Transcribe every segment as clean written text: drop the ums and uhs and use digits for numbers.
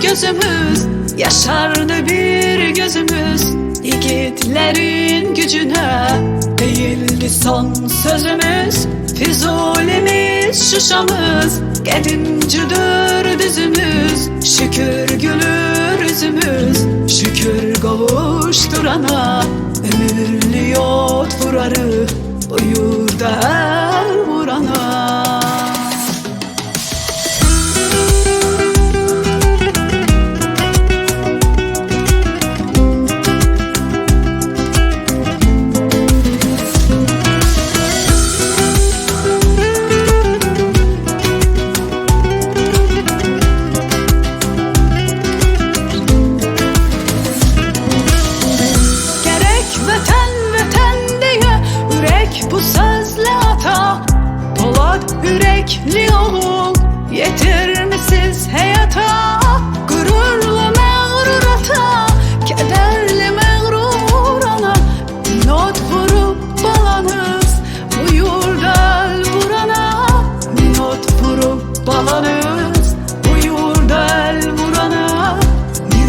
gözümüz, yaşardı bir gözümüz. Yiğitlerin gücüne değildi son sözümüz. Füzulimiz, Şuşamız, Gedincidir düzümüz. Şükür gülür yüzümüz, şükür kavuşturana. Ömürlü yot vurarı bu yurda vurana. Bu sözle ata, Polat yürekli oğul, yetirmişsiz hayata. Gururlu mağrur ata, kederli mağrur ana. Not vurup balanız, bu yurda el vurana. Not vurup balanız, bu yurda el vurana.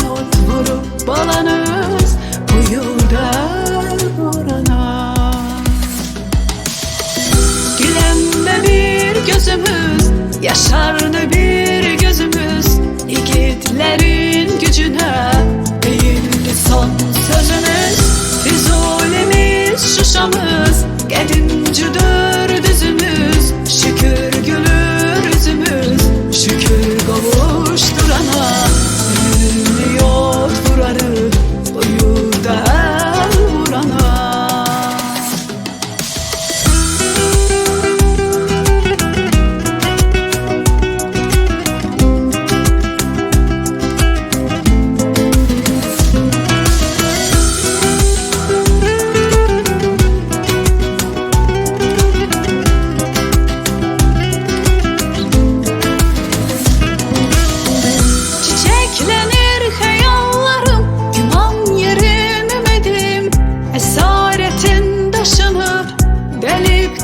Not vurup balanız, bu yurda el vurana. Gözümüz, yaşardı bir gözümüz. Yiğitlerin gücüne değildi son sözümüz. Füzulimiz, Şuşamız, Gedincidir düzümüz. Şükür gülür yüzümüz, şükür kavuşturana. Ömürlü yot vurarı bu yurda vurana.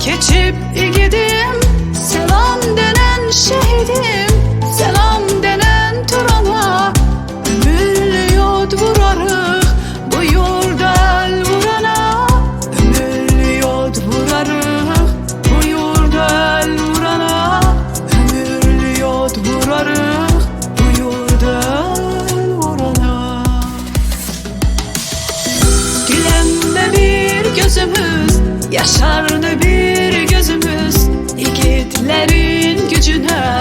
Geçip gidim, selam denen şehidim, selam denen Turan'a. Ömürlü yod vurarık bu yurda el vurana. Ömürlü yod vurarık bu yurda el vurana. Ömürlü yod vurarık bu yurda el vurana. Gülemde bir gözümüz, yaşardı bir gözümüz. Yiğitlerin gücüne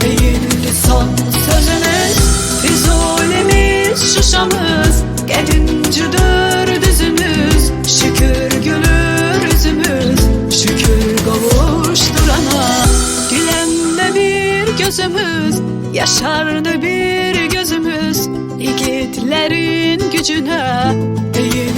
değildi son sözümüz. Füzulimiz, Şuşamız, Gedincidir düzümüz. Şükür gülür yüzümüz, şükür kavuşturana. Gülemde bir gözümüz, yaşardı bir gözümüz. Yiğitlerin gücüne değildi